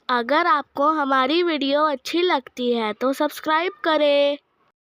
अगर आपको हमारी वीडियो अच्छी लगती है तो सब्सक्राइब करें।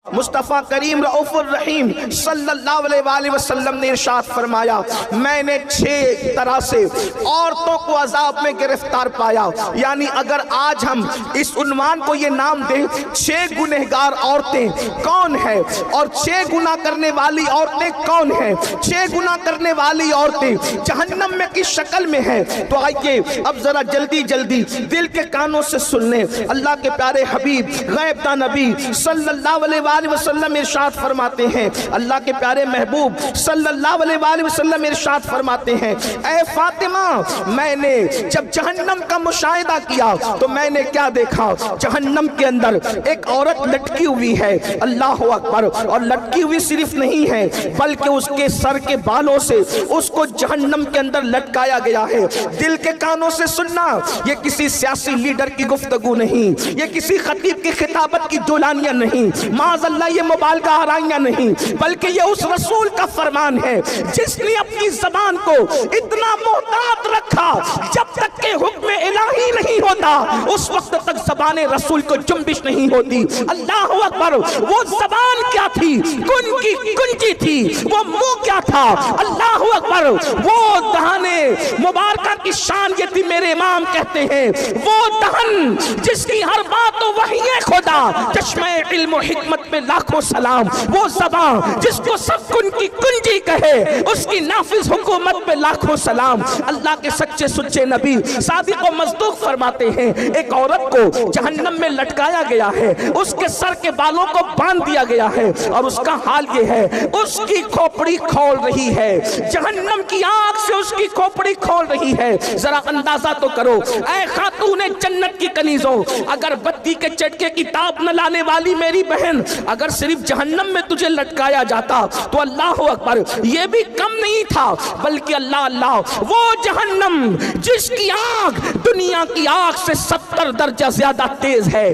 मुस्तफ़ा करीम रऊफ़ुर रहीम सल्लल्लाहु अलैहि वसल्लम ने इरशाद फरमाया, मैंने 6 तरह से औरतों को अजाब में गिरफ्तार पाया। यानी अगर आज हम इस उन्वान को ये नाम दें, 6 गुनहगार औरतें कौन है और 6 गुनाह करने वाली औरतें कौन है, 6 गुनाह करने वाली औरतें जहन्नम में किस शक्ल में है, तो आइए अब जरा जल्दी जल्दी दिल के कानों से सुन लें। अल्लाह के प्यारे हबीब गैब दा नबी सल्लल्लाहु अलैहि वसल्लम इरशाद फरमाते हैं, अल्लाह के प्यारे महबूब सल्लल्लाहु अलैहि वसल्लम इरशाद फरमाते हैं, ऐ फातिमा, मैंने जब जहन्नम का मुशाहिदा किया तो मैंने क्या देखा, जहन्नम के अंदर एक औरत लटकी हुई है। अल्लाह अकबर। और लटकी हुई सिर्फ नहीं है बल्कि उसके सर के बालों से उसको जहन्नम के अंदर लटकाया गया है। दिल के कानों से सुनना, ये किसी सियासी लीडर की गुफ्तगू नहीं, ये किसी खतीब की खिताबत की दुलानियां नहीं, माज़अल्लाह ये मुबालगा आराइयां नहीं, बल्कि ये उस रसूल का फरमान है जिसने अपनी जबान को इतना मोहतात रखा, जब तक के हुक्म इलाही नहीं होता उस वक्त तक जबान रसूल को जुम्बिश नहीं होती। अल्लाह अकबर। वो जबान क्या थी, कुंजी थी, वो मुंह क्या था, अल्लाह अकबर। वो दहाने मुबारका की शान ये थी, मेरे इमाम कहते हैं, वो दहन जिसकी हर बात तो वही है खुदा, चश्मे इल्म हिकमत में लाखों सलाम। वो ज़बान जिसको सब की कुंजी कहे, उसकी नाफिज हुकूमत पे लाखों सलाम। अल्लाह के सच्चे सुच्चे नबी सादिक व मज़दूक फरमाते हैं, एक औरत को जहन्नम में लटकाया गया है, उसके सर के बालों को बांध दिया गया है और उसका हाल ये है, उसकी खोपड़ी खोल रही है, जहन्नम की आग से उसकी खोपड़ी खोल रही है। जरा अंदाजा तो करो, ऐ खातूने जन्नत की कनीजों, अगर बत्ती के चटके की ताप न लाने वाली मेरी बहन, अगर सिर्फ जहन्नम में तुझे लटकाया जाता तो अल्लाह अकबर, ये भी कम नहीं था, बल्कि अल्लाह अल्लाह, वो जहन्नम जिसकी आग दुनिया की आग से 70 दर्जा ज्यादा तेज है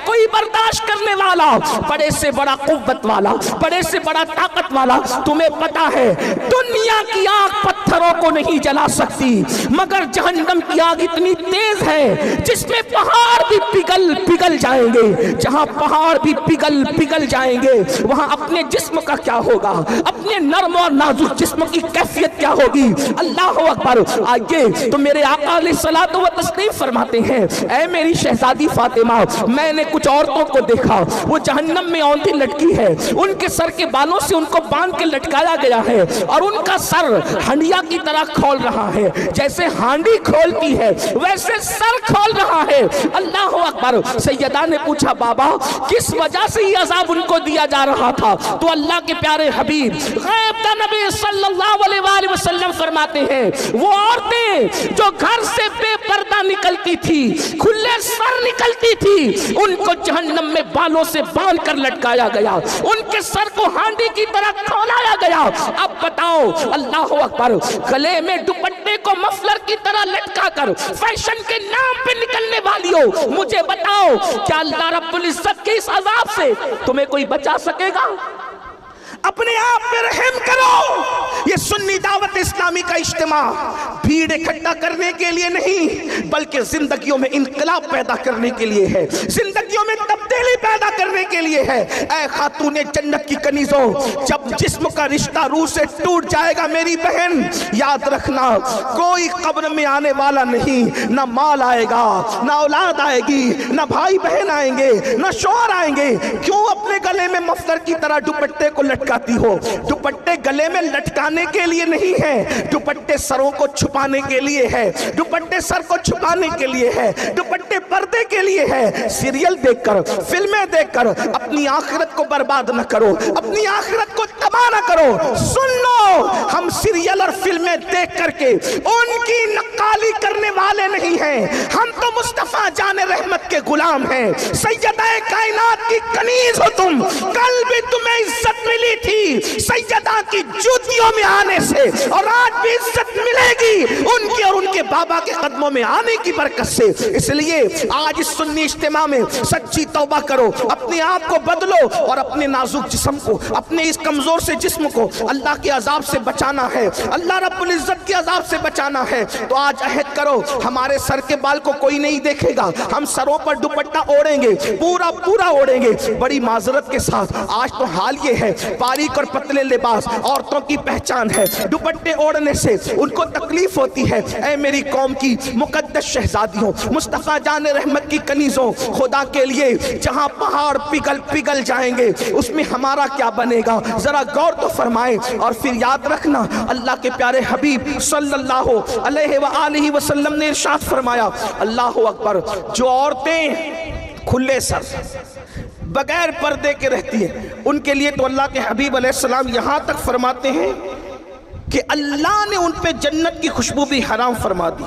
कोई बर्दाश्त करने वाला, बड़े से बड़ा कुव्वत वाला, बड़े से बड़ा ताकत वाला। तुम्हें पता है दुनिया की आग पत्थरों को नहीं जला सकती, मगर जहन्नम की आग इतनी तेज है जिसमें पहाड़ भी पिघल जाएंगे। जहां पहाड़ भी पिघल जाएंगे, वहां अपने जिस्म का क्या होगा, अपने नर्म और नाजुक जिस्म की कैफियत क्या होगी। अल्लाह अकबर। आगे तो मेरे आका अलैहिस्सलातु व तस्लीम फरमाते हैं, ऐ मेरी शहजादी फातिमा, मैंने कुछ औरतों को देखा, वो जहन्नम में औंधी लटकी है, उनके सर के बालों से उनको बांध के लटकाया गया है और उनका सर हंडिया की तरह खोल रहा है, जैसे हांडी खोलती है वैसे सर खोल रहा है। अल्लाह अकबर। सैयदा ने पूछा, बाबा किस वजह से ये अजाब उनको दिया जा रहा था, तो अल्लाह के प्यारे हबीब गैब दा नबी सल्लल्लाहु अलैहि वसल्लम फरमाते हैं, वो औरतें जो घर से बेपर्दा निकलती थी, खुले सर निकलती थी, उनको जहन्नम में बालों से बांध कर लटकाया गया, उनके सर को हांडी की तरह खोलाया गया। अब बताओ, अल्लाह अकबर, गले में दुपट्टे को मफलर की तरह लटका कर फैशन के नाम पे निकलने वाली हो, मुझे बताओ क्या अल्लाह रब्बुल इज्जत के इस अजाब से तुम्हें कोई बचा सकेगा? अपने आप पे रहम करो। ये सुन्नी दावत इस्लामी का इज्तिमा भीड़ इकट्ठा करने के लिए नहीं, बल्कि जिंदगियों में इनकलाब पैदा करने के लिए है, जिंदगियों में तब्दीली पैदा करने के लिए है। ऐ खातूने जन्नत की कनीजों, जब जिस्म का रिश्ता रूह से टूट जाएगा मेरी बहन, याद रखना कोई कब्र में आने वाला नहीं, ना माल आएगा, ना औलाद आएगी, ना भाई बहन आएंगे, ना शौहर आएंगे। क्यों अपने गले में मफलर की तरह दुपट्टे को लटकाती हो? दुपट्टे गले में लटकाने के लिए नहीं है, दुपट्टे सरों को छुपाने के लिए है, दुपट्टे सर को छुपाने के लिए है, दुपट्टे पर्दे के लिए है। सीरियल देखकर, फिल्में देखकर अपनी आखिरत को बर्बाद न करो, अपनी आखिरत को तबाह न करो। सुन लो, हम सीरियल और फिल्में देख करके उनकी नक्काली करने वाले नहीं हैं, हम तो मुस्तफा जाने रहमत के गुलाम हैं, सैयदा कायनात की कनीज हो तुम, कल भी तुम्हें इज्जत मिली थी सैयदा की जूतियों में आने से, और आज भी इज्जत मिलेगी उनके और उनके बाबा के कदमों में आने की बरकत से। इसलिए आज इस सुन्नी इज्तिमा में सच्ची तौबा करो, अपने आप को बदलो और अपने नाजुक जिस्म को, अपने इस कमजोर से जिस्म को अल्लाह के अजाब से बचाना है, अल्लाह रब्बुल इज्जत के अजाब से बचाना है। तो आज अहद करो, हमारे सर के बाल को कोई नहीं देखेगा, हम सरों पर दुपट्टा ओढ़ेंगे, पूरा पूरा ओढ़ेंगे। बड़ी माजरत के साथ आज तो हाल ये है, बारीक और पतले लिबास औरतों की पहचान है, दुपट्टे ओढ़ने से उनको तकलीफ होती है। ऐ मेरी कौम की मुकद्दस शहजादियों, मुस्तफा जान रहमत की कनीजों, खुदा के लिए जहां पहाड़ पिघल पिघल जाएंगे उसमें हमारा क्या बनेगा, जरा गौर तो फरमाएं। और फिर याद रखना, अल्लाह के प्यारे हबीब सल्लल्लाहु अलैहि वसल्लम ने इरशाद फरमाया, अल्लाह अकबर, जो औरतें खुले सर बगैर पर्दे के रहती है उनके लिए तो अल्लाह के हबीब अलैहिस्सलाम यहां तक फरमाते हैं कि अल्लाह ने उन पे जन्नत की खुशबू भी हराम फरमा दी,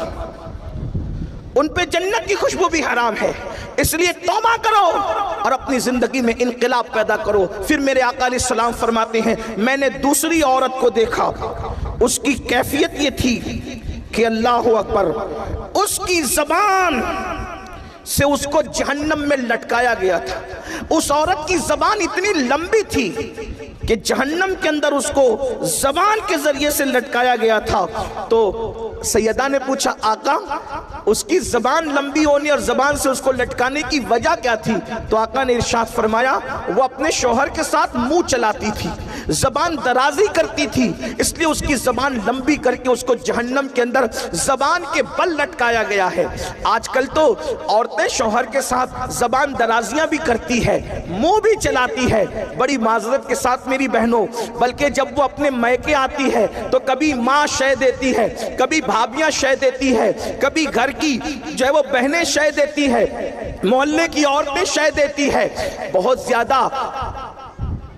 उन पे जन्नत की खुशबू भी हराम है। इसलिए तौबा करो और अपनी जिंदगी में इनकलाब पैदा करो। फिर मेरे आका अलैहिस्सलाम फरमाते हैं, मैंने दूसरी औरत को देखा, उसकी कैफियत ये थी कि अल्लाह अकबर, उसकी जबान से उसको जहन्नम में लटकाया गया था। उस औरत की जबान इतनी लंबी थी कि जहन्नम के अंदर उसको जबान के जरिए से लटकाया गया था। तो सैयदा ने पूछा, आका उसकी जबान लंबी होने और जबान से उसको लटकाने की वजह क्या थी? तो आका ने इरशाद फरमाया, वो अपने शौहर के साथ मुंह चलाती थी, जबान दराजी करती थी, इसलिए उसकी जबान लंबी करके उसको जहन्नम के अंदर जबान के बल लटकाया गया है। आजकल तो औरतें शौहर के साथ जबान दराजियां भी करती है, मुंह भी चलाती है। बड़ी माजरत के साथ मेरी बहनों, बल्कि जब वो अपने मैके आती है तो कभी माँ शय देती है, कभी भाभियां शय देती है, कभी घर की जो है वो बहनें शय देती है, मोहल्ले की औरतें शय देती है। बहुत ज्यादा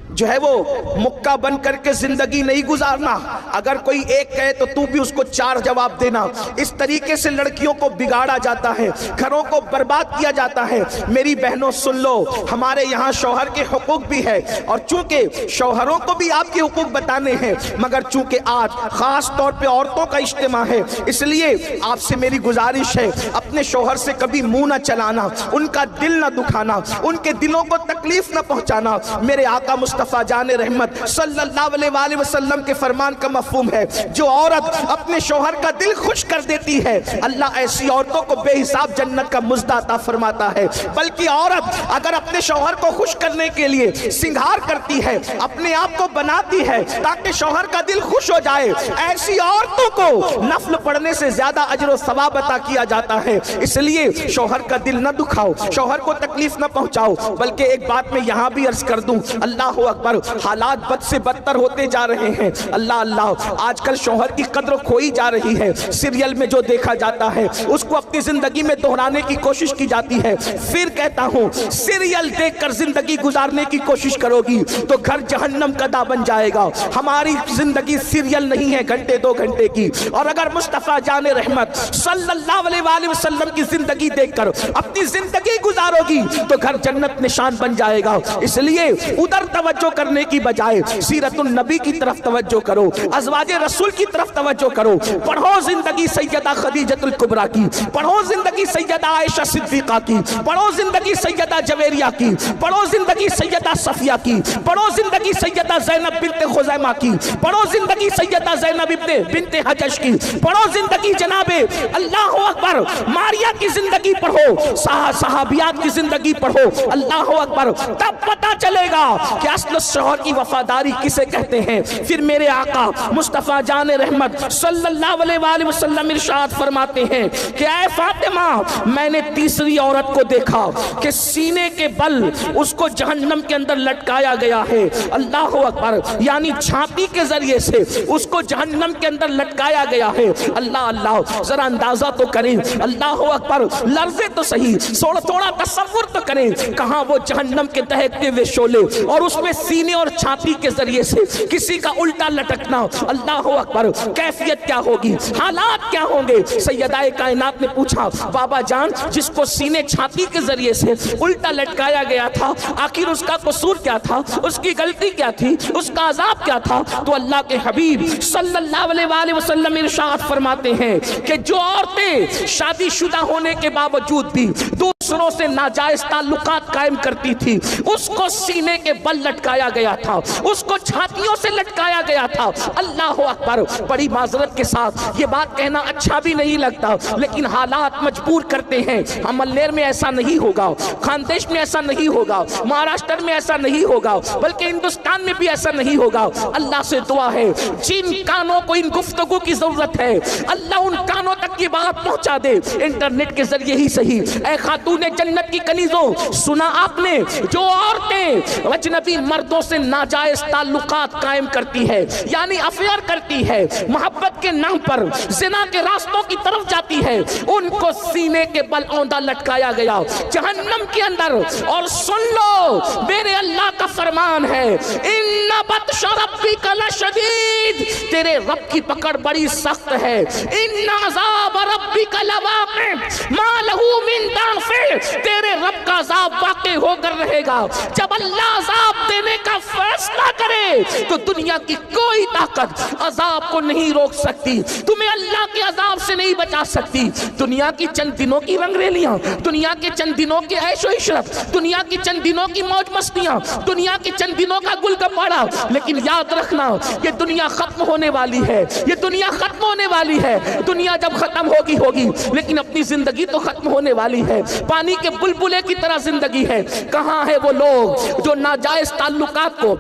जो है वो मुक्का बन करके जिंदगी नहीं गुजारना। अगर कोई एक कहे तो तू भी उसको चार जवाब देना। इस तरीके से लड़कियों को बिगाड़ा जाता है, घरों को बर्बाद किया जाता है। मेरी बहनों सुन लो, हमारे यहाँ शौहर के हुकूक भी है और चूंकि शौहरों को भी आपके हुकूक बताने हैं, मगर चूंकि आज खास तौर पे औरतों का इज्तिमा है, इसलिए आपसे मेरी गुजारिश है, अपने शौहर से कभी मुंह न चलाना, उनका दिल न दुखाना, उनके दिलों को तकलीफ न पहुंचाना। मेरे आका मुस्तफा जान रहमत सल्लल्लाहु अलैहि वसल्लम के फरमान का मफहूम है, जो औरत अपने शौहर का दिल खुश कर देती है, अल्लाह ऐसी औरतों को बेहिसाब जन्नत का मुज़्दा अता फरमाता है। बल्कि औरत अगर अपने शौहर को खुश करने के लिए सिंगार करती है, अपने आप को बनाती है ताकि शौहर का दिल खुश हो जाए, ऐसी औरतों को नफल पढ़ने से ज्यादा अजर और सवाब अता किया जाता है। इसलिए शौहर का दिल न दुखाओ, शौहर को तकलीफ न पहुंचाओ। बल्कि एक बात मैं यहाँ भी अर्ज कर दूं, अल्लाह अकबर, हालात बद से बदतर होते जा रहे हैं। अल्लाह अल्लाह, आजकल शौहर की कद्र खोई जा रही है। सीरियल में जो देखा जाता है उसको अपनी जिंदगी में दोहराने की कोशिश की जाती है। फिर कहता हूँ, सीरियल देखकर जिंदगी गुजारने की कोशिश करोगी तो घर जहन्नम का दा बन जाएगा। हमारी जिंदगी सीरियल नहीं है घंटे दो घंटे की। और अगर मुस्तफा जान रहमत सल्लल्लाहु अलैहि वसल्लम की जिंदगी देखकर अपनी जिंदगी गुजारोगी तो घर जन्नत निशान बन जाएगा। इसलिए उधर तवज्जो करने की बजाय सीरतुन नबी की तरफ तवज्जो करो, अज़वाजे रसूल की तरफ तवज्जो करो। पढ़ो जिंदगी सैयदा खदीजतुल कुबरा की, पढ़ो जिंदगी सैयदा आयशा सिद्दीका की, पढ़ो जिंदगी सैयदा जवेरिया की, पढ़ो जिंदगी सैयदा सफिया की, पढ़ो जिंदगी सैयदा ज़ैनब बिन्ते खुज़ैमा की, पढ़ो जिंदगी सैयदा ज़ैनब बिन्ते हजश की, पढ़ो जिंदगी जनाबे अल्लाह अकबर मारिया की जिंदगी पढ़ो, सहाबियात की जिंदगी पढ़ो। अल्लाह अकबर, तब पता चलेगा कि असल शौहर की वफादारी किसे कहते हैं। फिर मेरे आका मुस्तफा जान रहमत सल्लल्लाहु अलैहि वसल्लम इरशाद फरमाते हैं कि ऐ फातिमा, मैंने तीसरी औरत को देखा कि सीने के बल उसको जहन्नम के अंदर लटकाया गया है। अल्लाह अकबर, यानी छाती के जरिए से उसको जहन्नम के अंदर लटकाया गया है। अल्लाह अल्लाह, जरा अंदाजा तो करें, अल्लाह अकबर, लर्जे तो सही, थोड़ा तसव्वुर तो करें, कहां वो जहन्नम के दहकते हुए शोले और उसमें सीने और छाती के जरिए से किसी का उल्टा लटकना, अल्लाह अकबर, कैफियत क्या होगी, हालात क्या होंगे। सैयदाए कायनात ने पूछा, बाबा जान जिसको सीने छाती के जरिए से उल्टा लटकाया गया था, आखिर उसका कसूर क्या था, उसकी गलती क्या थी, उसका अजाब क्या था? तो अल्लाह के हबीब सल्लल्लाहु अलैहि वसल्लम इरशाद फरमाते हैं कि जो औरतें शादीशुदा होने के बावजूद भी दूसरों से नाजायज ताल्लुकात कायम करती थी, उसको सीने के बल लटकाया गया था, उसको छातियों से लटकाया गया था। अल्लाह अकबर। बड़ी माजरत के साथ ये बात कहना अच्छा भी नहीं लगता, लेकिन हालात मजबूर करते हैं। अमलनेर में ऐसा नहीं होगा, खानदेश में ऐसा नहीं होगा, महाराष्ट्र में ऐसा नहीं होगा, बल्कि हिंदुस्तान में भी ऐसा नहीं होगा। अल्लाह से दुआ है जिन कानों को इन गुफ्तगू की जरूरत है, अल्लाह उन कानों तक ये बात पहुंचा दे, इंटरनेट के जरिए ही सही। ऐ खातूने जन्नत की कनीजों, सुना आपने, जो औरतें अजनबी मर्दों से नाजायज ताल्लुकात कायम करती है, यानी अफेयर करती है, मोहब्बत के नाम पर जिना के रास्तों की तरफ जाती है, उनको सीने के बल औंधा लटकाया गया जहन्नम के अंदर। और सुन लो, मेरे अल्लाह का फरमान है, इन्ना बत्शा रब्बिका लशदीद, तेरे रब की पकड़ बड़ी सख्त है। इन्ना अज़ाब रब्बिका लवाक़ि मा लहू मिन दाफ़िर, तेरे रब का अज़ाब वाक़ई होकर रहेगा। जब अल्लाह अज़ाब देने का फैसला करे तो दुनिया की कोई ताकत अज़ाब को नहीं रोक सकती, तुम्हें अल्लाह के अज़ाब से नहीं बचा सकती। दुनिया की चंद दिनों की रंगरेलियां, दुनिया के चंद दिनों की ऐशो इशरत, दुनिया की चंद दिनों की मौज मस्तियां, दुनिया के चंद दिनों का गुल गप्पाड़ा, लेकिन याद रखना ये दुनिया खत्म होने वाली है, ये दुनिया खत्म होने वाली है। दुनिया जब खत्म होगी होगी, लेकिन अपनी जिंदगी तो खत्म होने वाली है। पानी के बुलबुले की तरह जिंदगी है। कहाँ है वो लोग जो नाजायज ताल्लुकात को,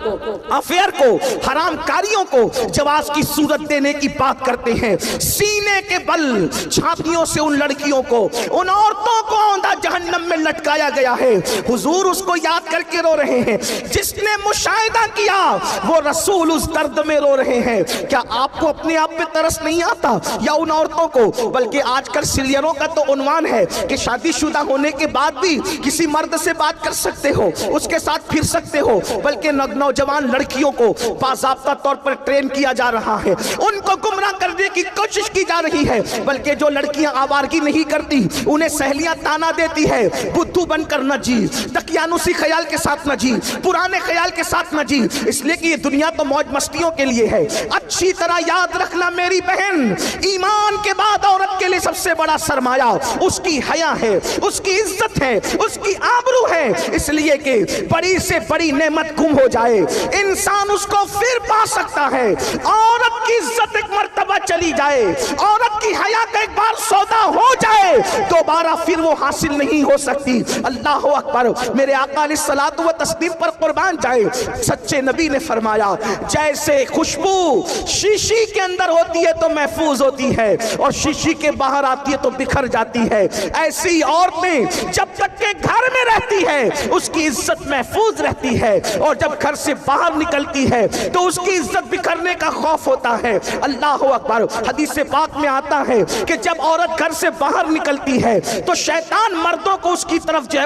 अफेयर को, हराम कारियों को जवाब की सूरत देने की बात करते हैं? सीने के बल छातियों से उन लड़कियों को, उन औरतों को औंधा जहन्नम में लटकाया गया है। हुजूर उसको याद करके रो रहे हैं, जिसने मुशाहिदा किया वो रसूल उस दर्द में रो रहे हैं। क्या आपको अपने आप पे तरस नहीं आता, या उन औरतों को? बल्कि आजकल सीरियलों का तो उन्वान है कि शादीशुदा होने के बाद भी किसी मर्द से बात कर सकते हो, उसके साथ फिर सकते हो। बल्कि नौजवान लड़कियों को बाज़ाब्ता तौर पर ट्रेन किया जा रहा है, उनको गुमराह करने की कोशिश की जा रही है। बल्कि जो लड़कियां आवारगी नहीं करती, उन्हें सहेलियां ताना देती है, बुद्धू बनकर न जी, दकियानुसी ख्याल के साथ न जी, पुराने ख्याल के साथ न जी, इसलिए कि ये दुनिया तो मौज मस्तियों के लिए है। अच्छी तरह याद रखना मेरी बहन, ईमान के बाद औरत के लिए सबसे बड़ा सरमाया उसकी हया है, उसकी इज्जत है, उसकी आबरू है। इसलिए कि बड़ी से बड़ी नेमत गुम हो जाए, इंसान उसको फिर पा सकता है। औरत की इज्जत एक मर्तबा चली जाए, औरत की हया का एक बार सौदा हो जाए, दोबारा फिर वो हासिल नहीं हो सकती। अल्लाह अकबर। मेरे आका अलैहिस्सलातु व तस्लीम पर कुर्बान जाए, सच्चे नबी ने फरमाया, जैसे खुशबू शीशी के अंदर होती है तो महफूज होती है, और शीशी के बाहर आती है तो बिखर जाती है, ऐसी औरतें जब तक के घर में रहती है उसकी इज्जत महफूज रहती है, और जब घर से बाहर निकलती है तो उसकी इज्जत बिखरने का खौफ होता है। अल्लाह अकबर। हदीस पाक में आता है कि जब औरत घर से बाहर निकलती है तो शैतान मर्दों को उसकी तरफ जो है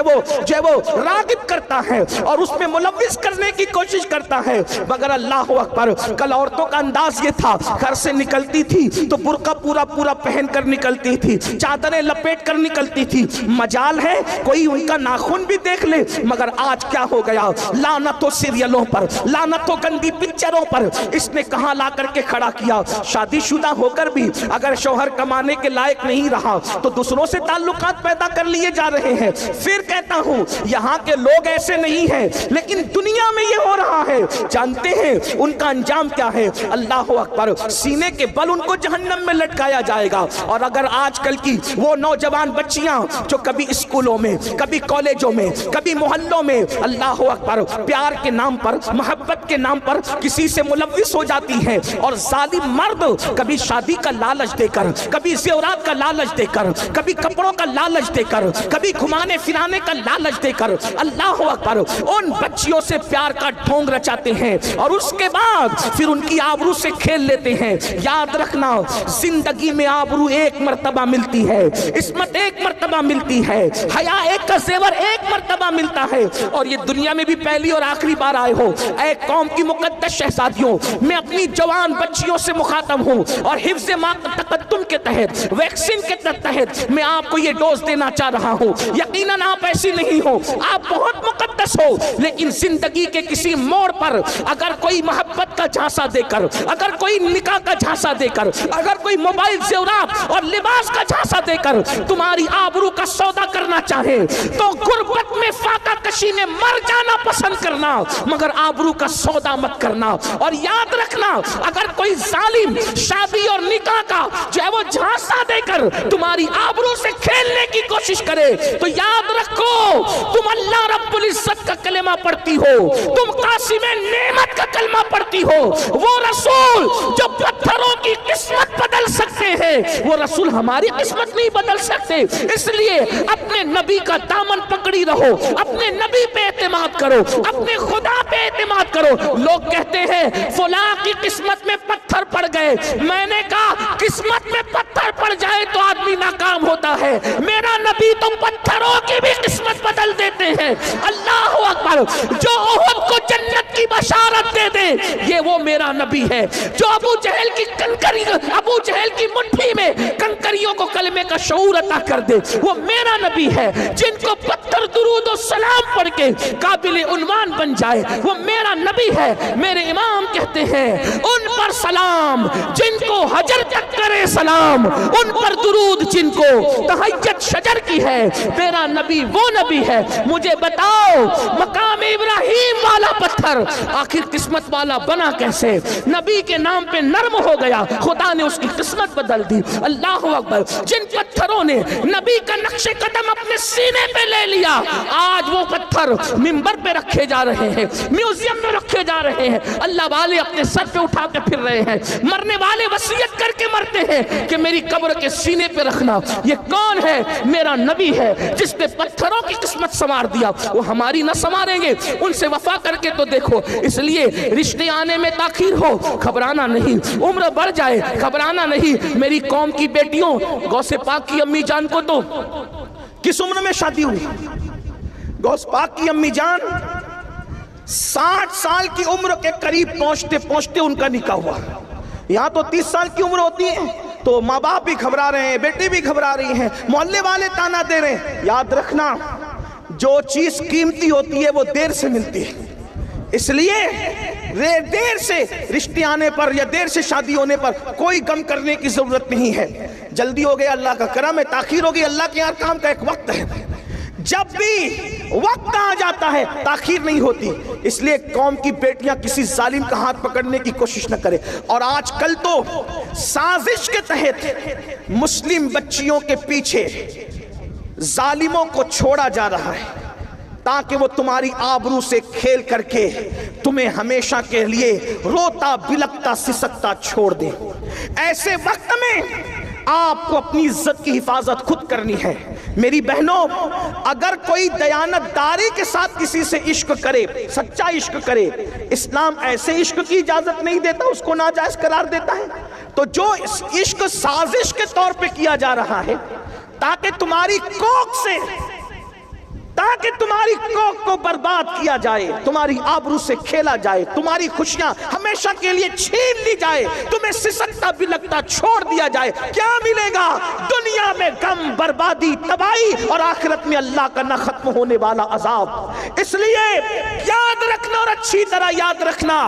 वो रागिब करता है और उसमें मुलव्विस करने की कोशिश करता है। मगर अल्लाह अकबर, कल औरतों का अंदाज ये था, घर से निकलती थी तो बुर्का पूरा पहन कर निकलती थी, चादरें लपेट कर निकलती थी, मजाल है कोई उनका नाखून भी देख ले। मगर आज क्या हो गया, लानत हो सीरियलों पर, लानत हो गंदी पिक्चरों पर, इसने कहां ला करके खड़ा किया। शादीशुदा होकर भी अगर शौहर कमाने के लायक नहीं रहा तो दूसरों से ताल्लुकात पैदा कर लिए जा रहे हैं। फिर कहता हूं, यहाँ के लोग ऐसे नहीं हैं, लेकिन दुनिया में ये हो रहा है। जानते हैं उनका अंजाम क्या है? अल्लाह अकबर। सीने के बल उनको जहन्नम में लटकाया जाएगा। और अगर आजकल की वो नौजवान बच्चियां जो कभी स्कूलों में, कभी कॉलेजों में, कभी मोहल्लों में, अल्लाह अकबर, प्यार के नाम पर, मोहब्बत के नाम पर किसी से मुलव्विस हो जाती हैं, और जालिम मर्द कभी शादी का लालच देकर, कभी ज़ेवरात का लालच देकर, कभी कपड़ों का लालच देकर, कभी घुमाने फिराने का लालच देकर, अल्लाह अकबर, उन बच्चियों से प्यार का ढोंग रचाते हैं और उसके बाद फिर उनकी आबरू से खेल लेते हैं। याद रखना, जिंदगी में आबरू एक मर्तबा मिलती है, इस्मत एक मर्तबा मिलती है, हया एक का ज़ेवर एक मर्तबा مرتبہ ملتا ہے اور یہ دنیا میں بھی پہلی اور آخری بار آئے ہو۔ اے قوم کی مقدس شہزادیوں، میں اپنی جوان بچیوں سے مخاطب ہوں اور حفظ تقدم کے تحت، ویکسین کے تحت میں آپ کو یہ ڈوز دینا چاہ رہا ہوں۔ یقیناً آپ ایسی نہیں ہو، آپ بہت مقدس ہو، لیکن زندگی کے کسی موڑ پر اگر کوئی محبت کا جھانسا دے کر، اگر کوئی نکاح کا جھانسا دے کر، اگر کوئی موبائل زیورات اور لباس کا جھانسا دے کر تمہاری آبرو کا سودا کرنا چاہے تو غربت میں فاقہ کشی میں مر جانا پسند کرنا، مگر آبرو کا سودا مت کرنا۔ اور یاد رکھنا، اگر کوئی ظالم شادی اور نکاح کا جو ہے وہ جھانسا دے کر تمہاری آبرو سے کھیلنے کی کوشش کرے تو یاد رکھو، تم اللہ رب العزت کا کلمہ پڑھتی ہو، تم قاسم نعمت کا کلمہ پڑھتی ہو۔ وہ رسول جو پتھروں کی قسمت بدل سکتے ہیں، وہ رسول ہماری قسمت نہیں بدل سکتے۔ اس لیے اپنے نبی کا دامن پکڑی رہو، اپنے نبی پہ اعتماد کرو، اپنے خدا پہ اعتماد کرو۔ لوگ کہتے ہیں فلاں کی قسمت میں پتھر پڑ گئے، میں نے کہا قسمت میں پتھر پڑ جائے تو آدمی ناکام ہوتا ہے، میرا نبی تو پتھروں کی بھی قسمت بدل دیتے ہیں۔ اللہ اکبر! جو احد کو جنت کی بشارت دے دے، یہ وہ میرا نبی ہے۔ جو ابو جہل کی مٹھی میں کنکریوں کو کلمے کا شعور عطا کر دے، وہ میرا نبی ہے۔ جن کو پتھر درود و سلام پڑھ کے قابل عنوان بن جائے، وہ میرا نبی ہے۔ میرے امام کہتے ہیں ان پر سلام جن کو حجر تک کرے سلام، ان پر درود جن کو تہجد شجر کی ہے۔ میرا نبی وہ نبی ہے۔ مجھے بتاؤ، مقام ابراہیم والا پتھر آخر قسمت والا بنا کیسے؟ نبی کے نام پہ نرم ہو گیا، خدا نے اس کی قسمت بدل دی۔ اللہ اکبر! جن پتھروں نے نبی کا نقش قدم اپنے سینے پہ لے لیا، آج وہ پتھر منبر پہ رکھے جا رہے ہیں، میوزیم میں رکھے جا رہے ہیں، اللہ والے اپنے سر پہ اٹھا کے پھر رہے ہیں، مرنے والے وصیت کر کے مرتے ہیں کہ میری قبر کے سینے پہ رکھنا۔ یہ کون ہے؟ میرا نبی ہے، جس نے پتھروں کی قسمت سنوار دیا، وہ ہماری نہ سنواریں گے؟ ان سے وفا کر کے تو دیکھو۔ اس لیے رشتے آنے میں تاخیر ہو، گھبرانا نہیں، عمر بڑھ جائے، گھبرانا نہیں۔ میری قوم کی بیٹیوں، غوث پاک کی امی جان کو تو کس عمر میں شادی ہوئی؟ غوث پاک کی امی جان 60 سال کی عمر کے قریب پہنچتے پہنچتے ان کا نکاح ہوا۔ یہاں تو 30 سال کی عمر ہوتی ہے تو ماں باپ بھی گھبرا رہے ہیں، بیٹی بھی گھبرا رہی ہیں، محلے والے تانا دے رہے ہیں۔ یاد رکھنا، جو چیز قیمتی ہوتی ہے وہ دیر سے ملتی ہے۔ اس لیے دیر سے رشتے آنے پر یا دیر سے شادی ہونے پر کوئی غم کرنے کی ضرورت نہیں ہے۔ جلدی ہو گیا، اللہ کا کرم ہے، تاخیر ہو گئی، اللہ کے یہاں کام کا ایک وقت ہے۔ جب بھی وقت آ جاتا ہے تاخیر نہیں ہوتی۔ اس لیے قوم کی بیٹیاں کسی ظالم کا ہاتھ پکڑنے کی کوشش نہ کرے۔ اور آج کل تو سازش کے تحت مسلم بچیوں کے پیچھے ظالموں کو چھوڑا جا رہا ہے تاکہ وہ تمہاری آبرو سے کھیل کر کے تمہیں ہمیشہ کے لیے روتا بلکتا سسکتا چھوڑ دے۔ ایسے وقت میں آپ کو اپنی عزت کی حفاظت خود کرنی ہے۔ میری بہنوں، اگر کوئی دیانت داری کے ساتھ کسی سے عشق کرے، سچا عشق کرے، اسلام ایسے عشق کی اجازت نہیں دیتا، اس کو ناجائز قرار دیتا ہے۔ تو جو عشق سازش کے طور پہ کیا جا رہا ہے تاکہ تمہاری کوک کو برباد کیا جائے، تمہاری آبرو سے کھیلا جائے، تمہاری خوشیاں ہمیشہ کے لیے چھین لی جائے، تمہیں سسکتا بلکتا چھوڑ دیا جائے، کیا ملے گا؟ دنیا میں غم، بربادی، تباہی، اور آخرت میں اللہ کا نہ ختم ہونے والا عذاب۔ اس لیے یاد رکھنا، اور اچھی طرح یاد رکھنا،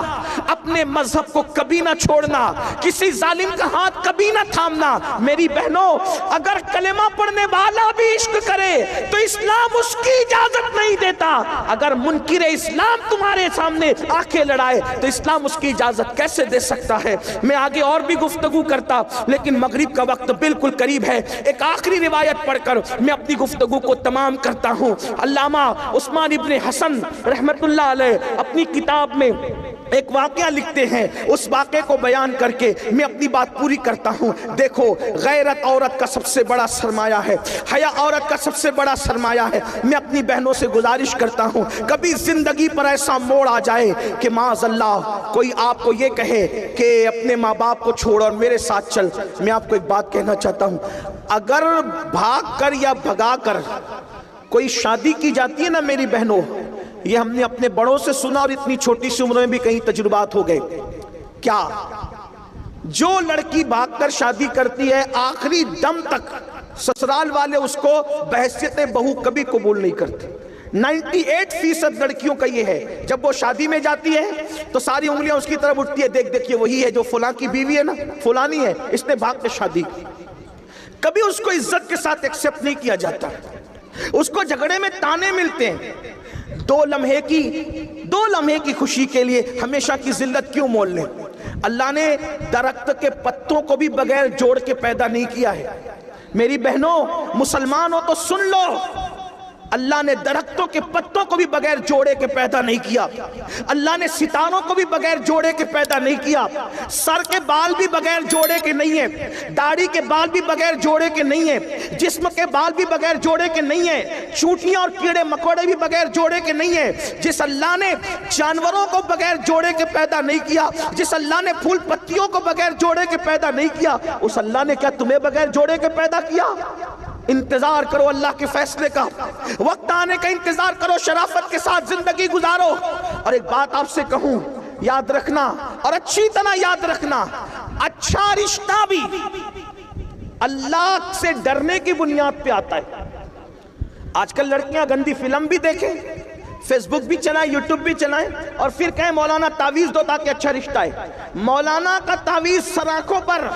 اپنے مذہب کو کبھی نہ چھوڑنا، کسی ظالم کا ہاتھ کبھی نہ تھامنا۔ میری بہنوں، اگر کلمہ پڑھنے والا بھی عشق کرے تو اسلام اس کی اجازت نہیں دیتا۔ اگر منکر اسلام تمہارے سامنے آنکھیں لڑائے تو اسلام اس کی اجازت کیسے دے سکتا ہے؟ میں آگے اور بھی گفتگو کرتا، لیکن مغرب کا وقت بالکل قریب ہے۔ ایک آخری روایت پڑھ کر میں اپنی گفتگو کو تمام کرتا ہوں۔ علامہ عثمان ابن حسن رحمت اللہ علیہ اپنی کتاب میں ایک واقعہ لکھتے ہیں، اس واقعے کو بیان کر کے میں اپنی بات پوری کرتا ہوں۔ دیکھو، غیرت عورت کا سب سے بڑا سرمایہ ہے، حیا عورت کا سب سے بڑا سرمایہ ہے۔ میں اپنی بہنوں سے گزارش کرتا ہوں، کبھی زندگی پر ایسا موڑ آ جائے کہ معاذ اللہ کوئی آپ کو یہ کہے کہ اپنے ماں باپ کو چھوڑ اور میرے ساتھ چل، میں آپ کو ایک بات کہنا چاہتا ہوں، اگر بھاگ کر یا بھگا کر کوئی شادی کی جاتی ہے نا میری بہنوں، یہ ہم نے اپنے بڑوں سے سنا اور اتنی چھوٹی سی عمر میں بھی کئی تجربات ہو گئے، کیا جو لڑکی بھاگ کر شادی کرتی ہے آخری دم تک سسرال والے اس کو بحیثیت بہو کبھی قبول نہیں کرتے۔ 98% لڑکیوں کا یہ ہے، جب وہ شادی میں جاتی ہے تو ساری انگلیاں اس کی طرف اٹھتی ہے، دیکھ دیکھیے وہی ہے جو فلاں کی بیوی ہے نا، فلانی ہے، اس نے بھاگ کے شادی کی۔ کبھی اس کو عزت کے ساتھ ایکسپٹ نہیں کیا جاتا، اس کو جھگڑے میں تانے ملتے ہیں۔ دو لمحے کی خوشی کے لیے ہمیشہ کی ذلت کیوں مول لیں؟ اللہ نے درخت کے پتوں کو بھی بغیر جوڑ کے پیدا نہیں کیا ہے۔ میری بہنوں مسلمان ہو تو سن لو، اللہ نے درختوں کے پتوں کو بھی بغیر جوڑے کے پیدا نہیں کیا، اللہ نے ستاروں کو بھی بغیر جوڑے کے پیدا نہیں کیا، سر کے بال بھی بغیر جوڑے کے نہیں ہیں، داڑھی کے بال بھی بغیر جوڑے کے نہیں ہیں، جسم کے بال بھی بغیر جوڑے کے نہیں ہیں، چونٹیاں اور کیڑے مکوڑے بھی بغیر جوڑے کے نہیں ہیں۔ جس اللہ نے جانوروں کو بغیر جوڑے کے پیدا نہیں کیا، جس اللہ نے پھول پتیوں کو بغیر جوڑے کے پیدا نہیں کیا، اس اللہ نے کیا تمہیں بغیر جوڑے کے پیدا کیا؟ انتظار کرو اللہ کے فیصلے کا، وقت آنے کا انتظار کرو، شرافت کے ساتھ زندگی گزارو۔ اور ایک بات آپ سے کہوں، یاد رکھنا اور اچھی طرح یاد رکھنا، اچھا رشتہ بھی اللہ سے ڈرنے کی بنیاد پہ آتا ہے۔ آج کل لڑکیاں گندی فلم بھی دیکھیں، فیس بک بھی چلائیں، یوٹیوب بھی چلائیں، اور پھر کہیں مولانا تعویذ دو تاکہ اچھا رشتہ ہے۔ مولانا کا تعویذ سر آنکھوں پر،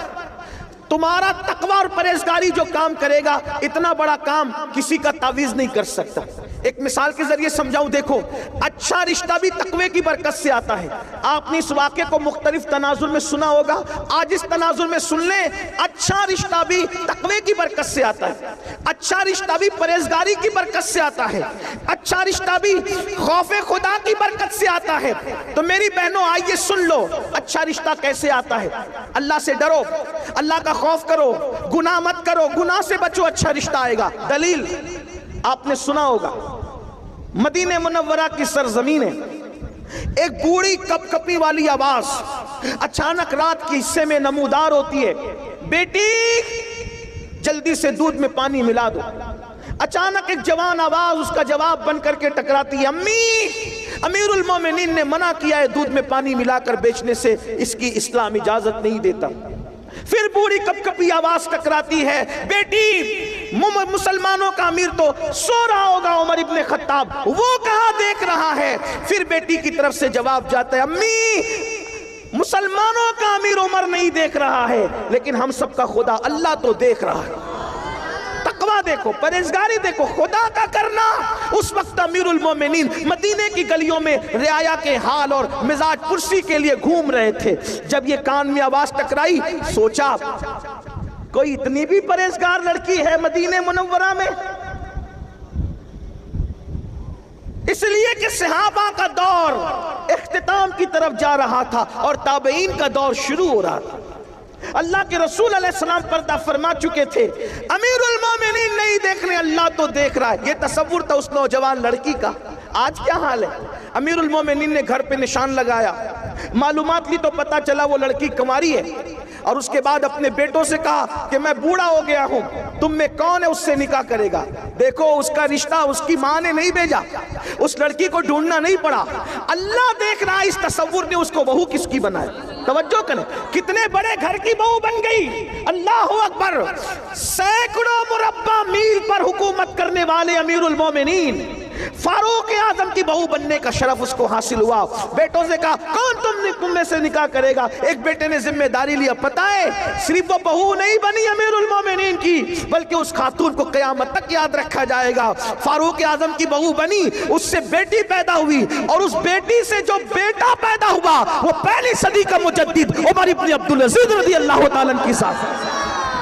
تمہارا تقوی اور پرہیزگاری جو کام کرے گا، اتنا بڑا کام کسی کا تعویذ نہیں کر سکتا۔ ایک مثال کے ذریعے سمجھاؤں، دیکھو اچھا رشتہ بھی تقوی کی برکت سے آتا ہے۔ آپ نے اس واقعے کو مختلف تناظر میں سنا ہوگا، آج اس تناظر میں سن لیں، اچھا رشتہ بھی تقوی کی برکت سے آتا ہے، اچھا رشتہ بھی پرہیزگاری کی برکت سے آتا ہے، اچھا رشتہ بھی خوف خدا کی برکت سے آتا ہے۔ تو میری بہنوں آئیے سن لو، اچھا رشتہ کیسے آتا ہے۔ اللہ سے ڈرو، اللہ کا خوف کرو، گناہ مت کرو، گناہ سے بچو، اچھا رشتہ آئے گا۔ دلیل آپ نے سنا ہوگا، مدینہ منورہ کی سرزمین ہے، ایک بوڑھی کپ کپی والی آواز اچانک رات کے حصے میں نمودار ہوتی ہے، بیٹی جلدی سے دودھ میں پانی ملا دو۔ اچانک ایک جوان آواز اس کا جواب بن کر کے ٹکراتی ہے، امی امیر المومنین نے منع کیا ہے دودھ میں پانی ملا کر بیچنے سے، اس کی اسلام اجازت نہیں دیتا۔ پھر بوڑھی کپ کپی آواز ٹکراتی ہے، بیٹی مسلمانوں کا امیر تو سو رہا ہوگا عمر ابن خطاب، وہ کہاں دیکھ رہا ہے؟ پھر بیٹی کی طرف سے جواب جاتا ہے، امی مسلمانوں کا امیر عمر نہیں دیکھ رہا ہے، لیکن ہم سب کا خدا اللہ تو دیکھ رہا ہے۔ تقوی دیکھو، پرہیزگاری دیکھو، خدا کا کرنا۔ اس وقت امیر المومنین مدینے کی گلیوں میں رعایا کے حال اور مزاج پرسی کے لیے گھوم رہے تھے۔ جب یہ کان میں آواز ٹکرائی، سوچا کوئی اتنی بھی پرہیزگار لڑکی ہے مدینہ منورہ میں؟ اس لیے کہ صحابہ کا دور اختتام کی طرف جا رہا تھا اور تابعین کا دور شروع ہو رہا تھا۔ اللہ کے رسول علیہ السلام پردہ فرما چکے تھے، امیر المومنین نہیں دیکھ رہے، اللہ تو دیکھ رہا ہے۔ یہ تصور تھا اس نوجوان لڑکی کا۔ آج کیا حال ہے؟ امیر المومنین نے گھر پہ نشان لگایا، معلومات لی تو پتا چلا وہ لڑکی کنواری ہے، اور اس کے بعد اپنے بیٹوں سے کہا کہ میں بوڑھا ہو گیا ہوں، تم میں کون ہے اس سے نکاح کرے گا؟ دیکھو اس کا رشتہ اس کی ماں نے نہیں بھیجا، اس لڑکی کو ڈھونڈنا نہیں پڑا، اللہ دیکھ رہا۔ اس تصور نے اس کو بہو کس کی بنایا؟ توجہ کریں، کتنے بڑے گھر کی بہو بن گئی، اللہ اکبر۔ سینکڑوں مربع میل پر حکومت کرنے والے امیر المومنین، فاروق اعظم کی بہو بننے کا شرف اس کو حاصل ہوا۔ بیٹوں سے کہا کون تم میں سے نکاح کرے گا؟ ایک بیٹے نے ذمہ داری لیا، پتہ ہے صرف وہ بہو نہیں بنی امیر المومنین کی، بلکہ اس خاتون کو قیامت تک یاد رکھا جائے گا۔ فاروق اعظم کی بہو بنی، اس سے بیٹی پیدا ہوئی، اور اس بیٹی سے جو بیٹا پیدا ہوا وہ پہلی صدی کا مجدد عمر ابن عبدالعزیز رضی اللہ تعالیٰ عنہ کی ساتھ۔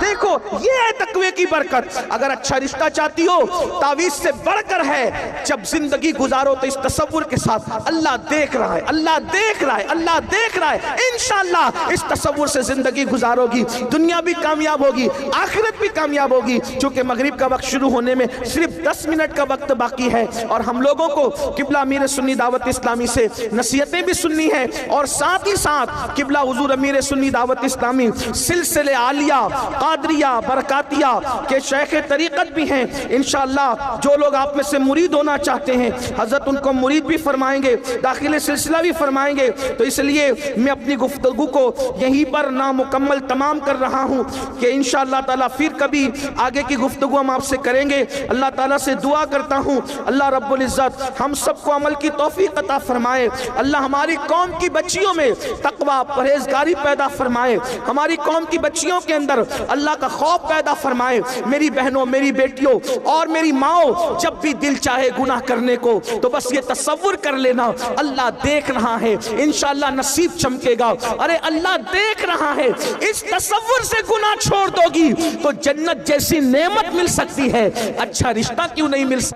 دیکھو یہ ہے تقوی کی برکت۔ اگر اچھا رشتہ چاہتی ہو، تعویذ سے بڑھ کر ہے، جب زندگی گزارو تو اس تصور کے ساتھ اللہ دیکھ رہا ہے، اللہ دیکھ رہا ہے، اللہ دیکھ رہا ہے، انشاءاللہ اس تصور سے زندگی گزارو گی، دنیا بھی کامیاب ہوگی، آخرت بھی کامیاب ہوگی۔ چونکہ مغرب کا وقت شروع ہونے میں صرف 10 منٹ کا وقت باقی ہے، اور ہم لوگوں کو قبلہ امیر سنی دعوت اسلامی سے نصیحتیں بھی سننی ہیں، اور ساتھ ہی ساتھ قبلہ حضور امیر سنی دعوت اسلامی سلسلے عالیہ قادریہ برکاتیہ کے شیخ طریقت بھی ہیں. انشاءاللہ جو لوگ آپ میں سے مرید ہونا چاہتے ہیں حضرت ان کو مرید بھی فرمائیں گے, داخل سلسلہ بھی فرمائیں گے. تو اس لیے میں اپنی گفتگو کو یہیں پر نامکمل تمام کر رہا ہوں کہ انشاءاللہ تعالیٰ پھر کبھی آگے کی گفتگو ہم آپ سے کریں گے. اللہ تعالیٰ سے دعا کرتا ہوں اللہ رب العزت ہم سب کو عمل کی توفیق عطا فرمائے. اللہ ہماری قوم کی بچیوں میں تقویٰ پرہیزگاری پیدا فرمائے, ہماری قوم کی بچیوں کے اندر اللہ کا خوف پیدا فرمائے. میری بہنوں, میری بیٹیوں اور میری ماؤں, جب بھی دل چاہے گناہ کرنے کو تو بس یہ تصور کر لینا اللہ دیکھ رہا ہے, انشاءاللہ نصیب چمکے گا. ارے اللہ دیکھ رہا ہے, اس تصور سے گناہ چھوڑ دو گی تو جنت جیسی نعمت مل سکتی ہے, اچھا رشتہ کیوں نہیں مل سکتا.